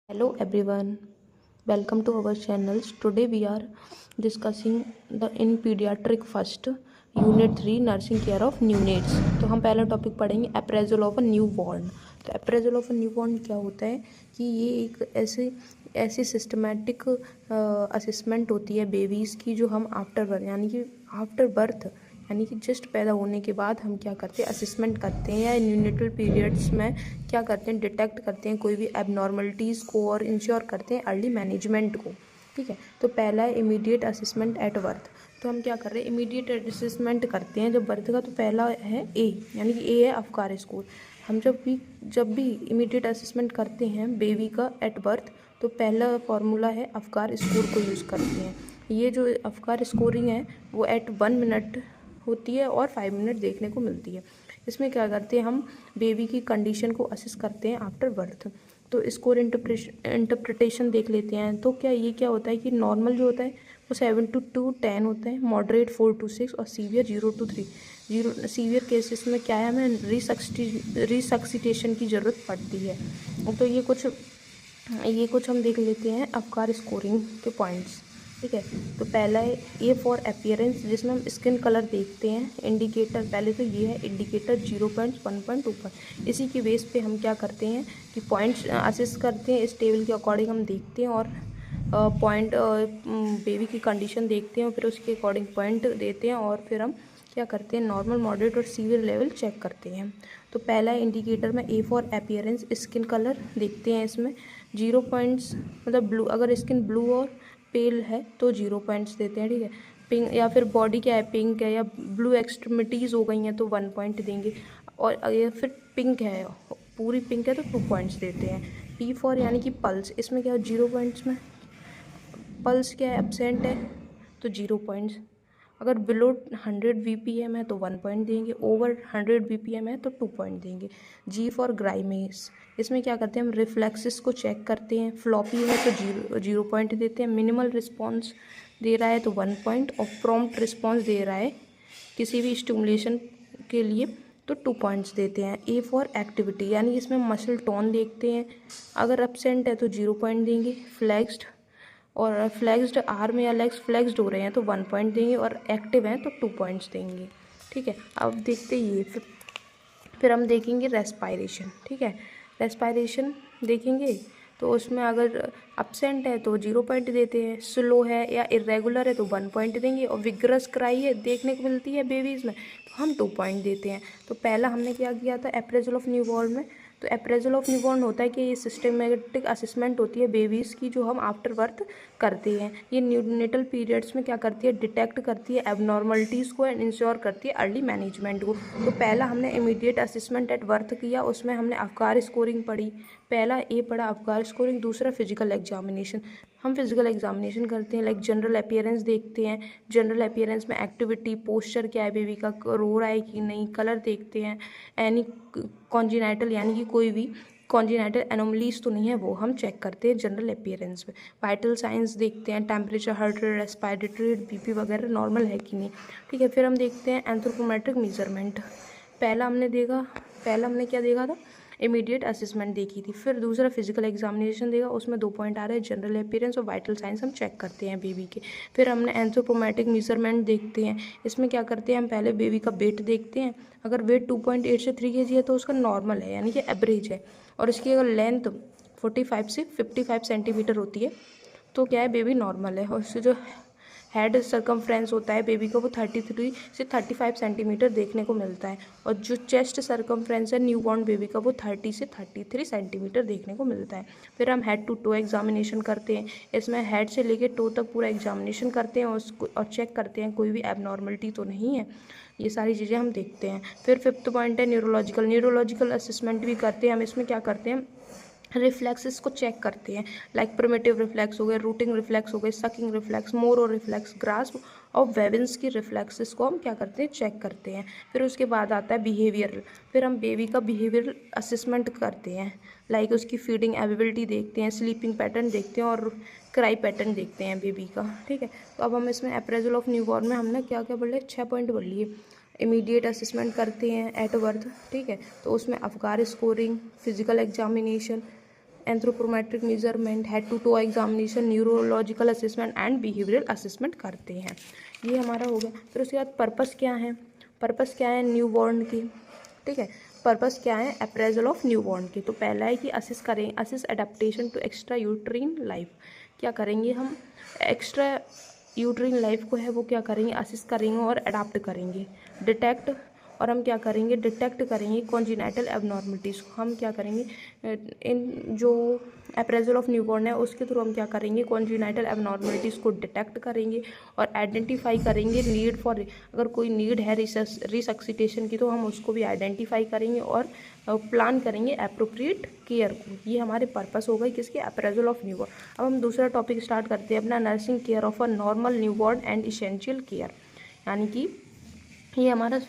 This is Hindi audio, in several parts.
Hello everyone, welcome to our channels. Today we are discussing the in pediatric first unit 3 nursing care of neonates. तो हम पहला टॉपिक पढ़ेंगे appraisal of a new born. तो appraisal of a new born क्या होता है कि ये एक ऐसी सिस्टमेटिक असेसमेंट होती है बेबीज़ की जो हम आफ्टर बर्थ यानी कि जस्ट पैदा होने के बाद हम क्या करते हैं असेसमेंट करते हैं या न्यूनेटल पीरियड्स में क्या करते हैं डिटेक्ट करते हैं कोई भी एबनॉर्मलिटीज़ को और इंश्योर करते हैं अर्ली मैनेजमेंट को। ठीक है, तो पहला है इमीडिएट असेसमेंट एट बर्थ। तो हम क्या कर रहे हैं इमीडिएट असेसमेंट करते हैं जब बर्थ का। तो पहला है ए यानी कि ए है अफकार स्कोर। हम जब भी इमीडिएट असेसमेंट करते हैं बेबी का एट बर्थ तो पहला फार्मूला है अफकार स्कोर को यूज़ करते हैं। ये जो अफकार स्कोरिंग है वो एट 1 मिनट होती है और 5 मिनट देखने को मिलती है। इसमें क्या करते हैं हम बेबी की कंडीशन को असेस करते हैं आफ्टर बर्थ। तो स्कोर इंटरप्रिटेशन देख लेते हैं। तो क्या होता है कि नॉर्मल जो होता है वो 7 to 10 होता है, मॉडरेट 4 to 6 और सीवियर 0 to 3। सीवियर केसेस में क्या है हमें रिसक्सिटेशन की ज़रूरत पड़ती है। तो ये कुछ हम देख लेते हैं अफकार स्कोरिंग के पॉइंट्स। ठीक है, तो पहला है ए फॉर अपीयरेंस जिसमें हम स्किन कलर देखते हैं। इंडिकेटर पहले तो ये है इंडिकेटर 0.1.2 पर। इसी की बेस पे हम क्या करते हैं कि पॉइंट्स असेस करते हैं। इस टेबल के अकॉर्डिंग हम देखते हैं और पॉइंट बेबी की कंडीशन देखते हैं और फिर उसके अकॉर्डिंग पॉइंट देते हैं और फिर हम क्या करते हैं नॉर्मल मॉडरेट और सीवियर लेवल चेक करते हैं। तो पहला इंडिकेटर में A for appearance skin colour देखते हैं। इसमें 0 पॉइंट्स मतलब ब्लू, अगर स्किन ब्लू और पेल है तो 0 पॉइंट्स देते हैं। ठीक है, पिंक या फिर बॉडी क्या है पिंक है या ब्लू एक्सट्रीमिटीज़ हो गई हैं तो 1 पॉइंट देंगे। और या फिर पिंक है पूरी पिंक है तो 2 पॉइंट्स देते हैं। पी फॉर यानी कि पल्स, इसमें क्या है 0 पॉइंट्स में। पल्स क्या है एब्सेंट है तो 0 पॉइंट्स। अगर बिलो 100 BPM है तो 1 पॉइंट देंगे, ओवर 100 BPM है तो 2 पॉइंट देंगे। जी फॉर ग्राइमेस, इसमें क्या करते हैं हम रिफ्लेक्सेस को चेक करते हैं। फ्लॉपी है तो 0 पॉइंट देते हैं। मिनिमल रिस्पॉन्स दे रहा है तो 1 पॉइंट और प्रॉम्प्ट रिस्पॉन्स दे रहा है किसी भी स्टिमुलेशन के लिए तो 2 पॉइंट्स देते हैं। ए फॉर एक्टिविटी यानी इसमें मसल टोन देखते हैं। अगर एब्सेंट है तो 0 पॉइंट देंगे। फ्लेक्स्ड और फ्लेक्स्ड आर्म या लेग्स फ्लेक्स्ड हो रहे हैं तो 1 पॉइंट देंगे और एक्टिव हैं तो 2 पॉइंट्स देंगे। ठीक है, अब देखते ये फिर हम देखेंगे रेस्पायरेशन। ठीक है, रेस्पायरेशन देखेंगे तो उसमें अगर अब्सेंट है तो 0 पॉइंट देते हैं। स्लो है या इरेगुलर है तो 1 पॉइंट देंगे और विग्रस क्राई है देखने को मिलती है बेबीज़ में तो हम 2 पॉइंट देते हैं। तो पहला हमने क्या किया था अप्रेजल ऑफ न्यूबॉर्न में। तो अप्रेजल ऑफ न्यूबॉर्न होता है कि ये सिस्टमेटिक असेसमेंट होती है बेबीज़ की जो हम आफ्टर बर्थ करते हैं। ये न्यूनेटल पीरियड्स में क्या करती है डिटेक्ट करती है एबनॉर्मलिटीज़ को एंड इंश्योर करती है अर्ली मैनेजमेंट को। तो पहला हमने इमीडिएट असेसमेंट एट बर्थ किया, उसमें हमने अफकार स्कोरिंग पढ़ी। पहला ए पढ़ा अफकार स्कोरिंग, दूसरा फिजिकल एग्जामिनेशन। हम फिजिकल एग्जामिनेशन करते हैं लाइक जनरल अपीयरेंस देखते हैं। जनरल अपीयरेंस में एक्टिविटी पोस्चर क्या है बेबी का, रो रहा है कि नहीं, कलर देखते हैं। एनी कॉन्जिनाइटल यानी कि कोई भी कॉन्जिनाइटल एनोमलीज तो नहीं है वो हम चेक करते हैं जनरल अपीयरेंस में। वाइटल साइंस देखते हैं, temperature, heart rate, respiratory rate, BP वगैरह नॉर्मल है कि नहीं। ठीक है, फिर हम देखते हैं एंथ्रोपोमेट्रिक मेजरमेंट। पहला हमने क्या देखा था इमीडिएट असेसमेंट देखी थी। फिर दूसरा फिजिकल एग्जामिनेशन देखा, उसमें 2 पॉइंट आ रहे हैं जनरल अपीयरेंस और वाइटल साइंस हम चेक करते हैं बेबी के। फिर हमने एंथ्रोपोमेट्रिक मेजरमेंट देखते हैं। इसमें क्या करते हैं हम पहले बेबी का वेट देखते हैं। अगर वेट 2.8 से 3 kg है तो उसका नॉर्मल है यानी कि एवरेज है। और इसकी अगर लेंथ 45 से 55 सेंटीमीटर होती है तो क्या है बेबी नॉर्मल है। और उससे जो हेड सर्कमफ्रेंस होता है बेबी का वो 33 से 35 सेंटीमीटर देखने को मिलता है। और जो चेस्ट सर्कमफ्रेंस है न्यूबॉर्न बेबी का वो 30 से 33 सेंटीमीटर देखने को मिलता है। फिर हम हेड टू टो एग्जामिनेशन करते हैं। इसमें हेड से लेके टो तक पूरा एग्जामिनेशन करते हैं और चेक करते हैं कोई भी एबनॉर्मलिटी तो नहीं है। ये सारी चीज़ें हम देखते हैं। फिर 5th पॉइंट है न्यूरोलॉजिकल असेसमेंट भी करते हैं हम। इसमें क्या करते हैं रिफ्लेक्सेस को चेक करते हैं लाइक प्रिमिटिव रिफ्लेक्स हो गए, रूटिंग रिफ्लेक्स हो गए, sucking reflex, Moro reflex, grasp और वेविन्स की रिफ्लेक्सेस को हम क्या करते हैं चेक करते हैं। फिर उसके बाद आता है बिहेवियरल। फिर हम बेबी का बिहेवियरल असेसमेंट करते हैं लाइक उसकी फीडिंग एबिलिटी देखते हैं, स्लीपिंग पैटर्न देखते हैं और क्राई पैटर्न देखते हैं बेबी का। ठीक है, तो अब हम इसमें अप्रेजल ऑफ न्यूबॉर्न में हमने क्या क्या पढ़ लिया 6 पॉइंट पढ़ लिए। इमीडिएट असेसमेंट करते हैं एट बर्थ। ठीक है, तो उसमें Apgar scoring, physical examination, anthropometric measurement, head to toe examination, neurological assessment and behavioural assessment करते हैं। ये हमारा हो गया। फिर उसके बाद पर्पस क्या है, पर्पस क्या है न्यू बॉर्न की, ठीक है। पर्पस क्या है अप्रेजल ऑफ न्यू बॉर्न की। तो पहला है कि असिस करें, assess adaptation to extra uterine life. क्या करेंगे हम, एक्स्ट्रा यूट्रीन लाइफ को है वो क्या करेंगे, असिस करेंगे और अडाप्ट करेंगे। डिटेक्ट, और हम क्या करेंगे, डिटेक्ट करेंगे कॉन्जिनेटल एबनॉर्मलिटीज़ को। हम क्या करेंगे, इन जो अप्रेजल ऑफ न्यूबॉर्न है उसके थ्रू हम क्या करेंगे, कॉन्जिनेटल एबनॉर्मलिटीज़ को डिटेक्ट करेंगे और आइडेंटिफाई करेंगे नीड फॉर, अगर कोई नीड है रिसक्सिटेशन की तो हम उसको भी आइडेंटिफाई करेंगे और प्लान करेंगे अप्रोप्रिएट केयर को। ये हमारे पर्पस हो गए किसके, अप्रेजल ऑफ न्यूबॉर्न। अब हम दूसरा टॉपिक स्टार्ट करते हैं अपना, nursing care of a normal newborn and essential care, यानी कि ये हमारा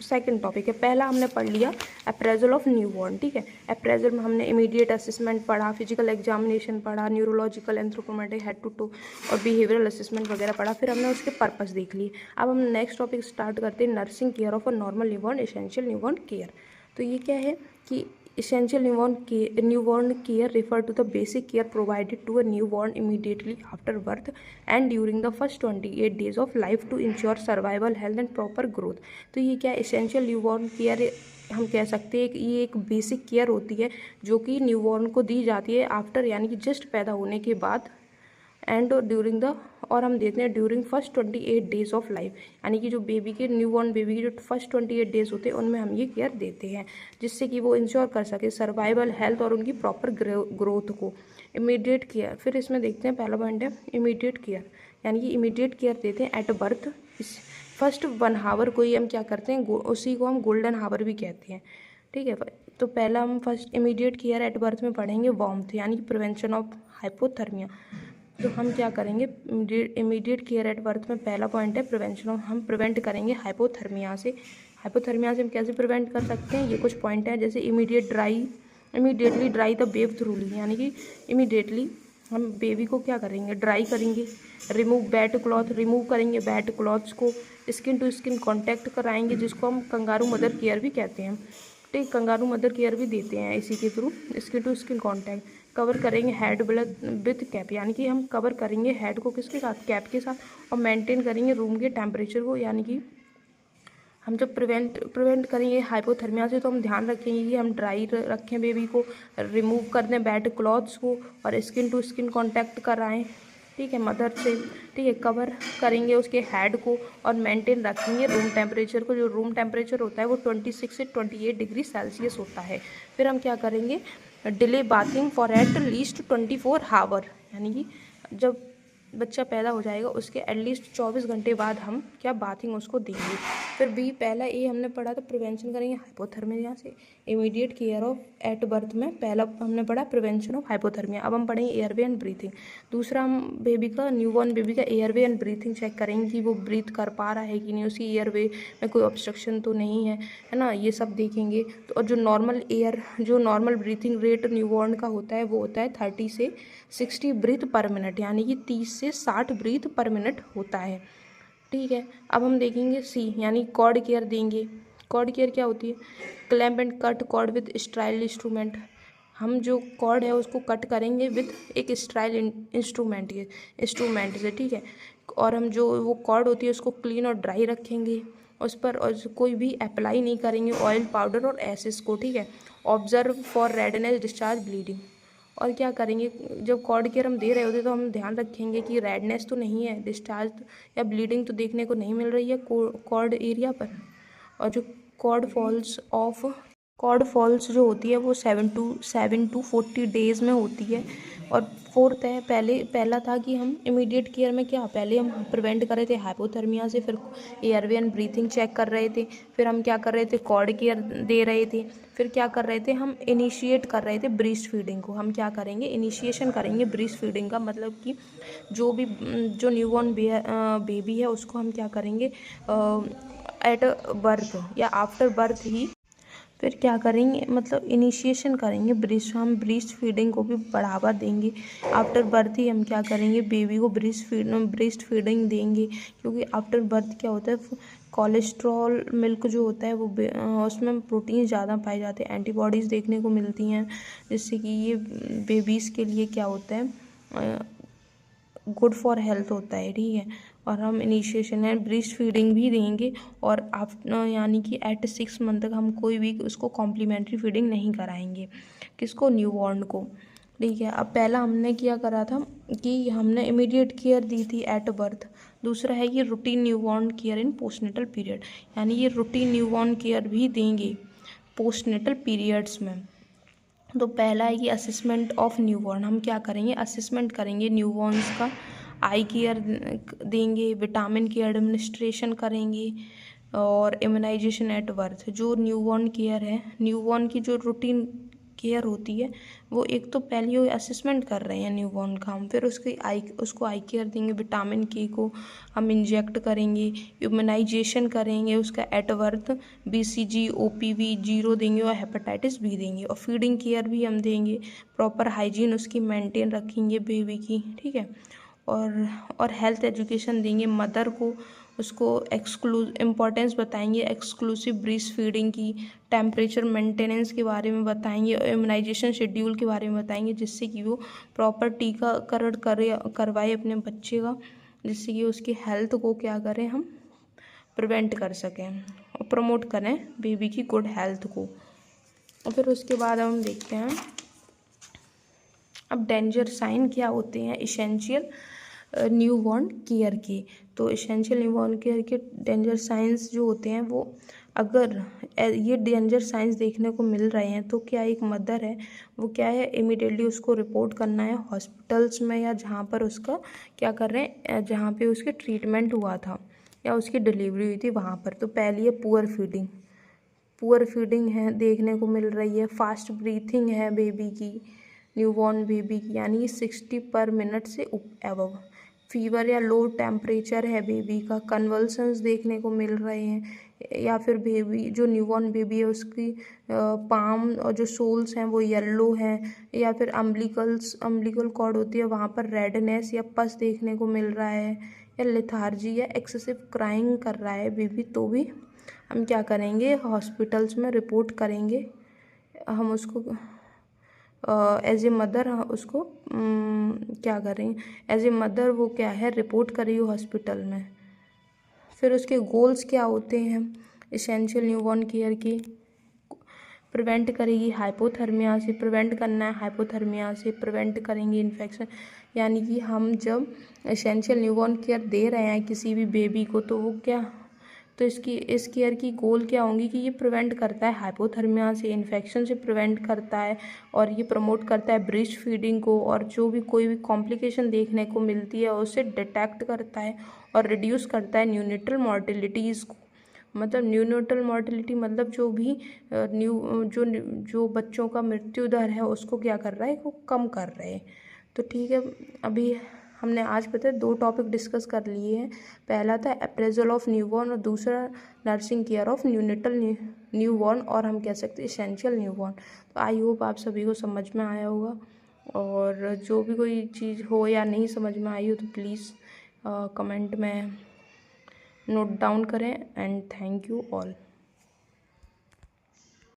सेकंड टॉपिक है। पहला हमने पढ़ लिया अप्रेजल ऑफ न्यूबॉर्न, ठीक है। अप्रेजल में हमने इमीडिएट असेसमेंट पढ़ा, फिजिकल एग्जामिनेशन पढ़ा, neurological, anthropometric, head to toe और बिहेवियरल असेसमेंट वगैरह पढ़ा। फिर हमने उसके पर्पस देख लिए। अब हम नेक्स्ट टॉपिक स्टार्ट करते हैं, nursing care of a normal newborn, essential newborn care. तो ये क्या है कि essential newborn care refer to the basic care provided to a newborn immediately after birth and during the first 28 days of life to ensure survival, health and proper growth। तो ये क्या essential newborn care हम कह सकते हैं कि ये एक बेसिक केयर होती है जो कि न्यूबॉर्न को दी जाती है आफ्टर, यानी कि जस्ट पैदा होने के बाद, एंड ड्यूरिंग द, और हम देते हैं during first 28 days of life, यानी कि जो बेबी के, न्यूबॉर्न बेबी के जो फर्स्ट 28 डेज होते हैं उनमें हम ये केयर देते हैं जिससे कि वो इंश्योर कर सके सर्वाइवल, हेल्थ और उनकी प्रॉपर ग्रोथ को। इमीडिएट केयर, फिर इसमें देखते हैं पहला पॉइंट है इमीडिएट केयर, यानी कि इमीडिएट केयर देते हैं एट बर्थ। इस फर्स्ट 1 हावर को ही हम क्या करते हैं, उसी को हम गोल्डन हावर भी कहते हैं, ठीक है। तो पहला हम first immediate care at birth में पढ़ेंगे वार्मथ, यानी कि प्रिवेंशन ऑफ हाइपोथर्मिया। तो हम क्या करेंगे, इमीडिएट केयर एट बर्थ में पहला पॉइंट है प्रिवेंशन ऑफ, हम प्रिवेंट करेंगे हाइपोथर्मिया से। हाइपोथर्मिया से हम कैसे प्रिवेंट कर सकते हैं, ये कुछ पॉइंट हैं, जैसे immediately dry the babe thoroughly, यानी कि इमीडिएटली हम बेबी को क्या करेंगे, ड्राई करेंगे। रिमूव बैट क्लॉथ, रिमूव करेंगे बैट क्लॉथ्स को। स्किन टू स्किन कॉन्टैक्ट कराएंगे जिसको हम कंगारू मदर केयर भी कहते हैं, ठीक, कंगारू मदर केयर भी देते हैं इसी के through, skin to skin contact. Cover करेंगे हेड विथ कैप, यानी कि हम कवर करेंगे हेड को किसके साथ, कैप के साथ, और मेंटेन करेंगे रूम के टेम्परेचर को, यानी कि हम जब प्रिवेंट करेंगे हाइपोथर्मिया से तो हम ध्यान रखेंगे कि हम ड्राई रखें बेबी को, रिमूव कर दें बैड क्लॉथ्स को और स्किन टू स्किन कांटेक्ट कराएं, ठीक है, मदर से, ठीक है। कवर करेंगे उसके हेड को और मेंटेन रखेंगे रूम टेम्परेचर को, जो रूम टेम्परेचर होता है वो 26 से 28 डिग्री सेल्सियस होता है। फिर हम क्या करेंगे, delay bathing for at least 24 हावर, यानी कि जब बच्चा पैदा हो जाएगा उसके एटलीस्ट 24 घंटे बाद हम क्या बाथिंग उसको देंगे। फिर बी, पहला ए हमने पढ़ा था प्रिवेंशन करेंगे हाइपोथर्मिया से। Immediate care of at birth में पहला हमने पढ़ा प्रिवेंशन ऑफ हाइपोथर्मिया। अब हम पढ़ेंगे एयरवे एंड ब्रीथिंग। दूसरा हम बेबी का, न्यूबॉर्न बेबी का एयरवे एंड ब्रीथिंग चेक करेंगे कि वो ब्रीथ कर पा रहा है कि नहीं, उसकी एयरवे में कोई ऑब्स्ट्रक्शन तो नहीं है ना, ये सब देखेंगे। तो और जो नॉर्मल ब्रीथिंग रेट न्यूबॉर्न का होता है वो होता है 30 से 60 ब्रीथ पर मिनट, यानी कि 30 से 60 ब्रीथ पर मिनट होता है, ठीक है। अब हम देखेंगे सी, यानी कॉर्ड केयर देंगे। कॉर्ड केयर क्या होती है, clamp and cut cord with style instrument. हम जो कॉर्ड है उसको कट करेंगे विद एक स्टाइल इंस्ट्रूमेंट से, ठीक है। और हम जो वो कॉर्ड होती है उसको क्लीन और ड्राई रखेंगे, उस पर और कोई भी अप्लाई नहीं करेंगे ऑयल, पाउडर और एसिड्स को, ठीक है। Observe for redness, discharge, bleeding. और क्या करेंगे, जब कॉर्ड केयर हम दे रहे होते तो हम ध्यान रखेंगे कि रेडनेस तो नहीं है, डिस्चार्ज या ब्लीडिंग तो देखने को नहीं मिल रही है कॉर्ड एरिया पर। और जो कॉर्ड फॉल्स जो होती है वो 7 to 40 डेज़ में होती है। और फोर्थ है, पहला था कि हम इमीडिएट केयर में क्या, पहले हम प्रिवेंट कर रहे थे हाइपोथर्मिया से, फिर एयरवे एंड ब्रीथिंग चेक कर रहे थे, फिर हम क्या कर रहे थे, कॉर्ड केयर दे रहे थे, फिर क्या कर रहे थे, हम इनिशिएट कर रहे थे ब्रीस्ट फीडिंग को। हम क्या करेंगे, इनिशिएशन करेंगे ब्रीस्ट फीडिंग का, मतलब कि जो न्यूबॉर्न बेबी है उसको हम क्या करेंगे, एट बर्थ या आफ्टर बर्थ ही फिर क्या करेंगे, मतलब इनिशिएशन करेंगे हम ब्रीस्ट फीडिंग को भी बढ़ावा देंगे। आफ्टर बर्थ ही हम क्या करेंगे, बेबी को ब्रीस्ट फीडिंग देंगे, क्योंकि आफ्टर बर्थ क्या होता है, कोलेस्ट्रॉल मिल्क जो होता है वो उसमें प्रोटीन ज़्यादा पाए जाते हैं, एंटीबॉडीज़ देखने को मिलती हैं, जिससे कि ये बेबीज़ के लिए क्या होता है, गुड फॉर हेल्थ होता है, ठीक है। और हम इनिशिएशन है ब्रेस्ट फीडिंग भी देंगे, और यानी कि एट 6 मंथ तक हम कोई भी उसको कॉम्प्लीमेंट्री फीडिंग नहीं कराएंगे, किसको, न्यूबॉर्न को, ठीक है। अब पहला हमने क्या करा था कि हमने इमीडिएट केयर दी थी एट बर्थ। दूसरा है ये रूटीन न्यूबॉर्न केयर इन पोस्टनेटल पीरियड, यानी ये रूटीन न्यूबॉर्न केयर भी देंगे पोस्टनेटल पीरियड्स में। तो पहला है ये असेसमेंट ऑफ न्यूबॉर्न। हम क्या करेंगे, असेसमेंट करेंगे न्यूबॉर्न्स का, आई केयर देंगे, विटामिन की एडमिनिस्ट्रेशन करेंगे, और इम्यूनाइजेशन एट बर्थ। जो न्यूबॉर्न केयर है, न्यूबॉर्न की जो रूटीन केयर होती है, वो एक तो पहले असेसमेंट कर रहे हैं न्यूबॉर्न का हम, फिर उसको आई केयर देंगे, विटामिन के को हम इंजेक्ट करेंगे, इम्यूनाइजेशन करेंगे उसका एट बर्थ, BCG OPV 0 देंगे और हेपेटाइटिस बी देंगे, और फीडिंग केयर भी हम देंगे, प्रॉपर हाइजीन उसकी मेंटेन रखेंगे बेबी की, ठीक है। और हेल्थ एजुकेशन देंगे मदर को, उसको इम्पोर्टेंस बताएंगे एक्सक्लूसिव ब्रेस्ट फीडिंग की, टेम्परेचर मेंटेनेंस के बारे में बताएंगे, और इम्यूनाइजेशन शेड्यूल के बारे में बताएंगे, जिससे कि वो प्रॉपर टीकाकरण करवाए अपने बच्चे का, जिससे कि उसकी हेल्थ को क्या करें, हम प्रिवेंट कर सकें और प्रमोट करें बेबी की गुड हेल्थ को। और फिर उसके बाद हम देखते हैं अब डेंजर साइन क्या होते हैं इसेंशियल न्यूबॉर्न केयर के। तो इसेंशियल न्यूबॉर्न केयर के डेंजर साइंस जो होते हैं, वो अगर ये डेंजर साइंस देखने को मिल रहे हैं, तो क्या एक मदर है वो क्या है, इमीडिएटली उसको रिपोर्ट करना है हॉस्पिटल्स में, या जहाँ पर उसका क्या कर रहे हैं, जहाँ पे उसके ट्रीटमेंट हुआ था या उसकी डिलीवरी हुई थी वहाँ पर। तो पहली है पुअर फीडिंग है देखने को मिल रही है, फास्ट ब्रीथिंग है बेबी की, न्यूबॉर्न बेबी की, यानी 60 पर मिनट से अबव, फीवर या लो टेम्परेचर है बेबी का, कन्वल्सन्स देखने को मिल रहे हैं, या फिर बेबी जो न्यूबॉर्न बेबी है उसकी पाम और जो सोल्स हैं वो येलो हैं, या फिर अम्बिलिकल कॉर्ड होती है वहाँ पर रेडनेस या पस देखने को मिल रहा है, या लेथार्जी या एक्सेसिव क्राइंग कर रहा है बेबी, तो भी हम क्या करेंगे, हॉस्पिटल्स में रिपोर्ट करेंगे। हम उसको एज ए मदर उसको क्या करें, एज ए मदर वो क्या है, रिपोर्ट करिए हॉस्पिटल में। फिर उसके गोल्स क्या होते हैं इसेंशियल न्यूबॉर्न केयर की, प्रिवेंट करेगी हाइपोथर्मिया से, प्रिवेंट करना है हाइपोथर्मिया से, प्रिवेंट करेंगे इन्फेक्शन, यानी कि हम जब एसेंशियल न्यूबॉर्न केयर दे रहे हैं किसी भी बेबी को, तो वो क्या, तो इस केयर की गोल क्या होंगी कि ये प्रिवेंट करता है हाइपोथर्मिया से, इन्फेक्शन से प्रिवेंट करता है, और ये प्रमोट करता है ब्रेस्ट फीडिंग को, और जो भी कोई भी कॉम्प्लिकेशन देखने को मिलती है उसे डिटेक्ट करता है, और रिड्यूस करता है न्यूनेटल मॉर्टिलिटीज़ को। मतलब न्यूनेटल मॉर्टिलिटी मतलब जो भी जो बच्चों का मृत्यु दर है उसको क्या कर रहा है, वो कम कर रहे हैं। तो ठीक है, अभी हमने आज पता है 2 टॉपिक डिस्कस कर लिए हैं। पहला था अप्रेजल ऑफ न्यूबॉर्न, और दूसरा नर्सिंग केयर ऑफ न्यूबॉर्न, और हम कह सकते हैं एसेंशियल न्यूबॉर्न। तो आई होप आप सभी को समझ में आया होगा, और जो भी कोई चीज़ हो या नहीं समझ में आई हो तो प्लीज़ कमेंट में नोट डाउन करें, एंड थैंक यू ऑल।